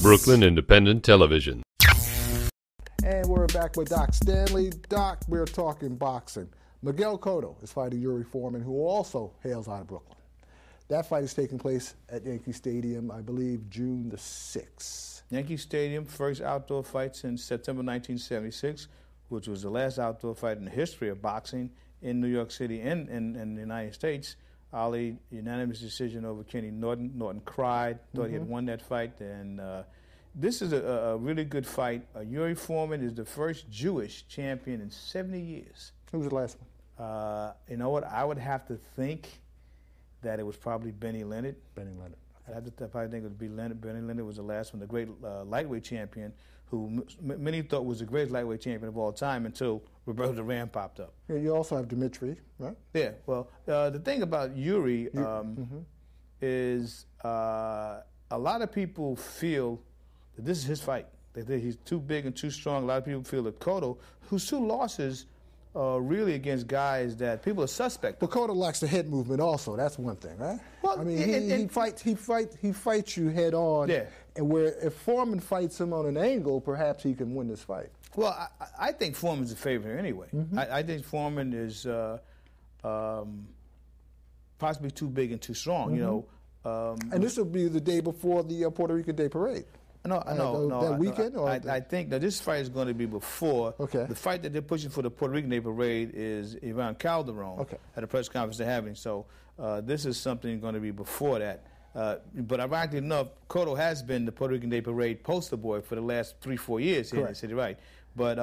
Brooklyn Independent Television. And we're back with Doc Stanley. Doc, we're talking boxing. Miguel Cotto is fighting Yuri Foreman, who also hails out of Brooklyn. That fight is taking place at Yankee Stadium, I believe, June the 6th. Yankee Stadium, first outdoor fight since September 1976, which was the last outdoor fight in the history of boxing in New York City and in the United States. Ali, unanimous decision over Kenny Norton. Norton cried, thought he had won that fight. And this is a really good fight. Yuri Foreman is the first Jewish champion in 70 years. Who was the last one? You know what? I would have to think that it was probably Benny Leonard. Benny Leonard. I'd probably think it would be Leonard. Benny Leonard was the last one, the great lightweight champion, who many thought was the greatest lightweight champion of all time until Roberto Duran popped up. Yeah, you also have Dimitri, right? Yeah. Well, the thing about Yuri is a lot of people feel that this is his fight. They think he's too big and too strong. A lot of people feel that Cotto, whose two losses really against guys that people are suspect. But Cotto lacks the head movement also. That's one thing, right? Well, I mean, he fights you head on. Yeah. And where if Foreman fights him on an angle, perhaps he can win this fight. Well, I think Foreman's the favorite anyway. I think Foreman is possibly too big and too strong. You know. And this will be the day before the Puerto Rican Day Parade. No. That weekend? I think that this fight is going to be before. Okay. The fight that they're pushing for the Puerto Rican Day Parade is Ivan Calderon at a press conference they're having. So this is something going to be before that. But ironically enough, Cotto has been the Puerto Rican Day Parade poster boy for the last 3-4 years here in the city, right? But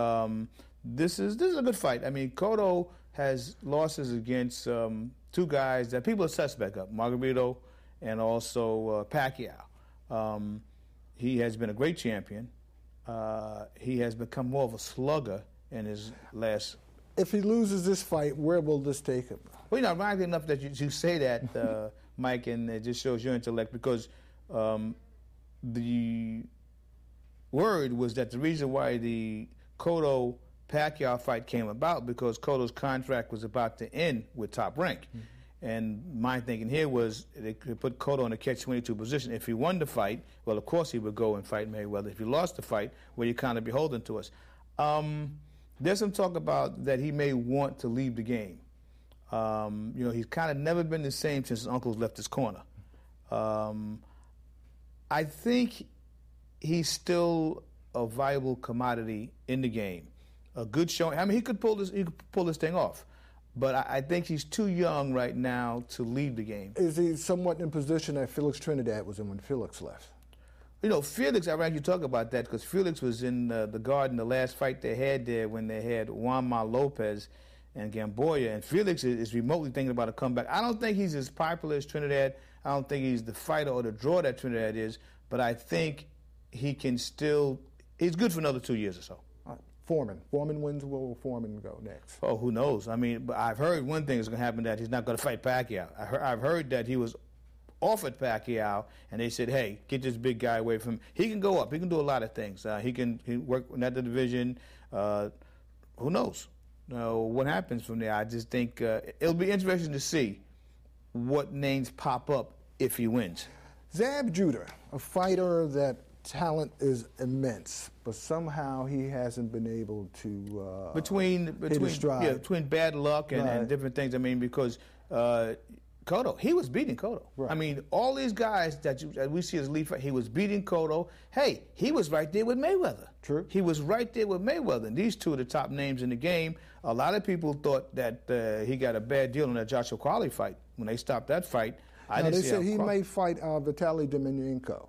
this is a good fight. I mean, Cotto has losses against two guys that people are suspect of, Margarito and also Pacquiao. He has been a great champion. He has become more of a slugger in his last. If he loses this fight, where will this take him? Well, you know, ironically enough that you say that, Mike, and it just shows your intellect because the word was that the reason why the Cotto-Pacquiao fight came about because Cotto's contract was about to end with Top Rank. And my thinking here was they could put Cotto in a catch-22 position. If he won the fight, well, of course he would go and fight Mayweather. If he lost the fight, well, you're kind of beholden to us. There's some talk about that he may want to leave the game. You know, he's kind of never been the same since his uncles left his corner. I think he's still a viable commodity in the game. A good showing. I mean, he could pull this thing off. But I think he's too young right now to leave the game. Is he somewhat in position that Felix Trinidad was in when Felix left? You know, Felix, I reckon you talk about that because Felix was in the Garden the last fight they had there when they had Juanma Lopez and Gamboa, and Felix is remotely thinking about a comeback. I don't think he's as popular as Trinidad. I don't think he's the fighter or the draw that Trinidad is, but I think he can still – he's good for another 2 years or so. Foreman wins. Where will Foreman go next? Oh, who knows? I mean, but I've heard one thing is going to happen, that he's not going to fight Pacquiao. I've heard that he was offered Pacquiao, and they said, hey, get this big guy away from him. He can go up. He can do a lot of things. He can work in that division. Who knows? What happens from there? I just think it'll be interesting to see what names pop up if he wins. Zab Judah, a fighter that talent is immense, but somehow he hasn't been able to between bad luck and different things. I mean, because Cotto, he was beating Cotto. Right. I mean, all these guys that we see as lead fight, he was beating Cotto. Hey, he was right there with Mayweather. True. He was right there with Mayweather. And these two are the top names in the game. A lot of people thought that he got a bad deal on that Joshua Crowley fight. When they stopped that fight, they said he may fight Vitaly Dominienko.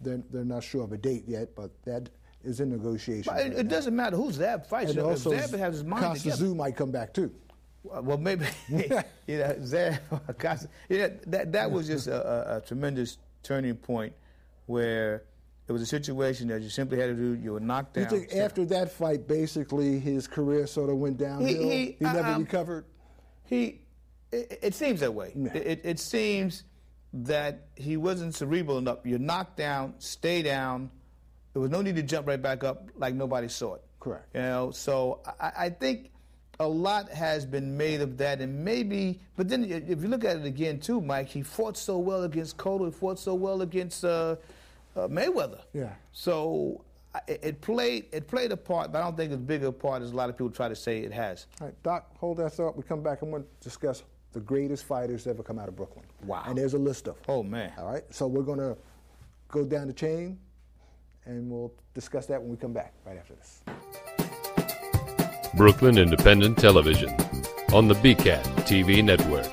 They're not sure of a date yet, but that is in negotiation. But it doesn't matter who Zab fights. And also, Zab has his mind Costa together. Tszyu might come back too. Well, maybe Zab. That was just a tremendous turning point where it was a situation that you simply had to do. You were knocked down. You think after that fight, basically his career sort of went downhill? He never recovered? It seems that way. Yeah. It seems that he wasn't cerebral enough. You're knocked down, stay down. There was no need to jump right back up like nobody saw it. Correct. So I think a lot has been made of that, and maybe. But then, if you look at it again too, Mike, he fought so well against Cotto. He fought so well against Mayweather. Yeah. So it played a part, but I don't think it's as big a part as a lot of people try to say it has. All right, Doc, hold that thought. We come back and we'll discuss the greatest fighters to ever come out of Brooklyn. Wow. And there's a list of them. Oh, man. All right, so we're going to go down the chain, and we'll discuss that when we come back right after this. Brooklyn Independent Television on the BCAT TV network.